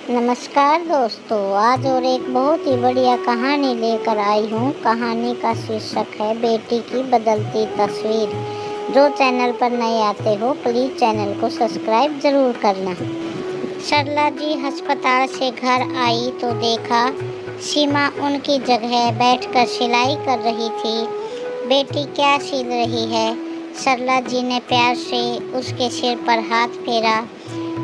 नमस्कार दोस्तों, आज और एक बहुत ही बढ़िया कहानी लेकर आई हूँ। कहानी का शीर्षक है बेटी की बदलती तस्वीर। जो चैनल पर नए आते हो प्लीज़ चैनल को सब्सक्राइब ज़रूर करना। सरला जी अस्पताल से घर आई तो देखा सीमा उनकी जगह बैठकर सिलाई कर रही थी। बेटी क्या सिल रही है? सरला जी ने प्यार से उसके सिर पर हाथ फेरा।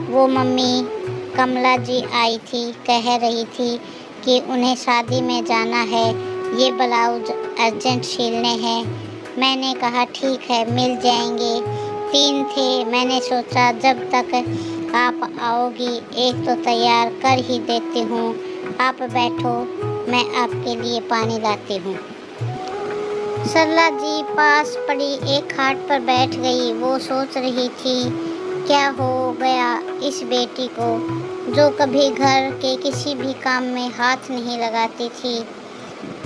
वो मम्मी, कमला जी आई थी, कह रही थी कि उन्हें शादी में जाना है, ये ब्लाउज अर्जेंट सिलने हैं। मैंने कहा ठीक है, मिल जाएंगे। 3 थे, मैंने सोचा जब तक आप आओगी एक तो तैयार कर ही देती हूँ। आप बैठो, मैं आपके लिए पानी लाती हूँ। सरला जी पास पड़ी एक खाट पर बैठ गई। वो सोच रही थी क्या हो गया इस बेटी को, जो कभी घर के किसी भी काम में हाथ नहीं लगाती थी।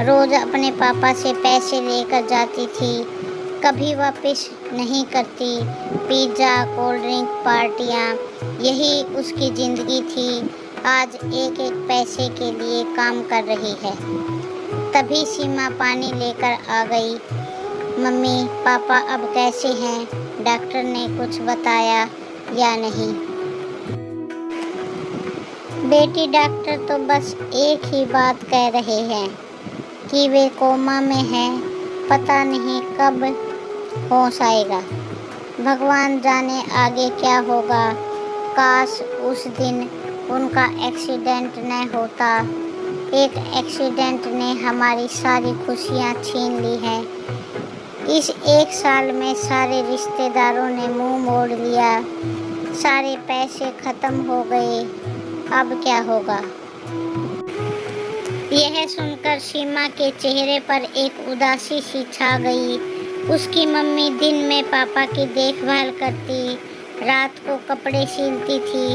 रोज अपने पापा से पैसे लेकर जाती थी, कभी वापस नहीं करती। पिज़्ज़ा, कोल्ड ड्रिंक, पार्टियाँ, यही उसकी ज़िंदगी थी। आज एक एक पैसे के लिए काम कर रही है। तभी सीमा पानी लेकर आ गई। मम्मी, पापा अब कैसे हैं? डॉक्टर ने कुछ बताया या नहीं? बेटी, डॉक्टर तो बस एक ही बात कह रहे हैं कि वे कोमा में हैं, पता नहीं कब होश आएगा। भगवान जाने आगे क्या होगा। काश उस दिन उनका एक्सीडेंट न होता। एक एक्सीडेंट ने हमारी सारी खुशियाँ छीन ली हैं। इस 1 साल में सारे रिश्तेदारों ने मुंह मोड़ लिया, सारे पैसे खत्म हो गए। अब क्या होगा? यह सुनकर सीमा के चेहरे पर एक उदासी सी छा गई। उसकी मम्मी दिन में पापा की देखभाल करती, रात को कपड़े सिलती थी।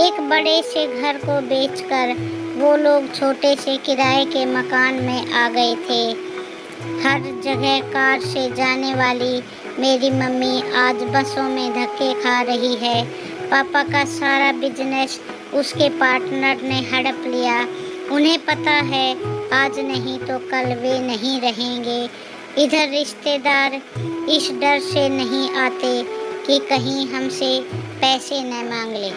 एक बड़े से घर को बेचकर वो लोग छोटे से किराए के मकान में आ गए थे। हर जगह कार से जाने वाली मेरी मम्मी आज बसों में धक्के खा रही है। पापा का सारा बिजनेस उसके पार्टनर ने हड़प लिया। उन्हें पता है आज नहीं तो कल वे नहीं रहेंगे। इधर रिश्तेदार इस डर से नहीं आते कि कहीं हमसे पैसे न मांग ले।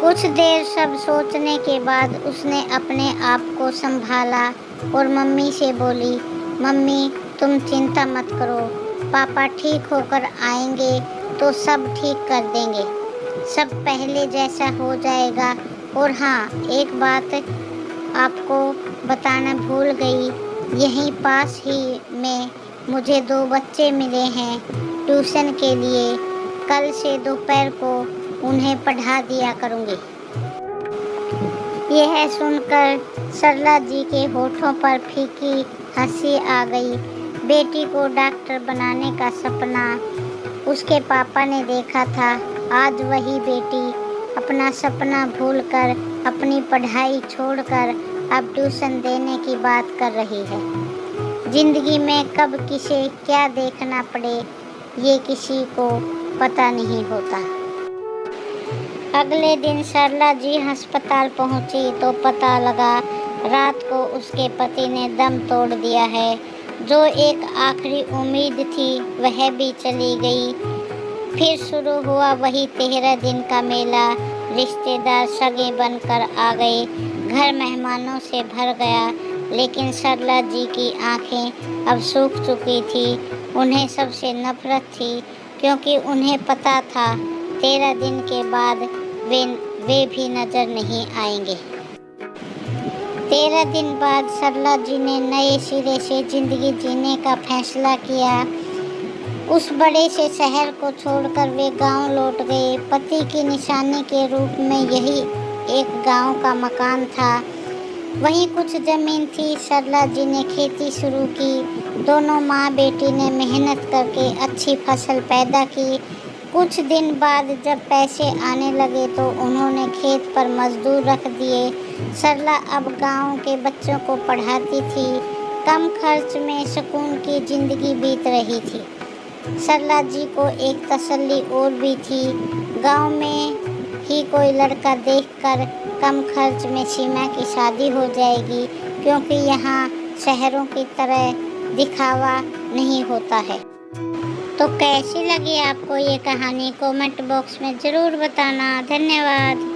कुछ देर सब सोचने के बाद उसने अपने आप को संभाला और मम्मी से बोली, मम्मी तुम चिंता मत करो, पापा ठीक होकर आएंगे तो सब ठीक कर देंगे, सब पहले जैसा हो जाएगा। और हाँ, एक बात आपको बताना भूल गई, यहीं पास ही में मुझे 2 बच्चे मिले हैं ट्यूशन के लिए। कल से दोपहर को उन्हें पढ़ा दिया करूँगी। यह सुनकर सरला जी के होठों पर फीकी हंसी आ गई। बेटी को डॉक्टर बनाने का सपना उसके पापा ने देखा था। आज वही बेटी अपना सपना भूलकर, अपनी पढ़ाई छोड़कर अब ट्यूशन देने की बात कर रही है। जिंदगी में कब किसे क्या देखना पड़े ये किसी को पता नहीं होता। अगले दिन सरला जी अस्पताल पहुंची तो पता लगा रात को उसके पति ने दम तोड़ दिया है। जो एक आखिरी उम्मीद थी वह भी चली गई। फिर शुरू हुआ वही 13 दिन का मेला। रिश्तेदार सगे बनकर आ गए, घर मेहमानों से भर गया। लेकिन सरला जी की आंखें अब सूख चुकी थी। उन्हें सबसे नफरत थी, क्योंकि उन्हें पता था 13 दिन के बाद वे भी नजर नहीं आएंगे। 13 दिन बाद सरला जी ने नए सिरे से जिंदगी जीने का फैसला किया। उस बड़े से शहर को छोड़कर वे गांव लौट गए। पति की निशानी के रूप में यही एक गांव का मकान था। वहीं कुछ जमीन थी। सरला जी ने खेती शुरू की। दोनों माँ बेटी ने मेहनत करके अच्छी फसल पैदा की। कुछ दिन बाद जब पैसे आने लगे तो उन्होंने खेत पर मजदूर रख दिए। सरला अब गांव के बच्चों को पढ़ाती थी। कम खर्च में सुकून की जिंदगी बीत रही थी। सरला जी को एक तसल्ली और भी थी। गांव में ही कोई लड़का देखकर कम खर्च में सीमा की शादी हो जाएगी, क्योंकि यहाँ शहरों की तरह दिखावा नहीं होता है। तो कैसी लगी आपको ये कहानी, कमेंट बॉक्स में ज़रूर बताना। धन्यवाद।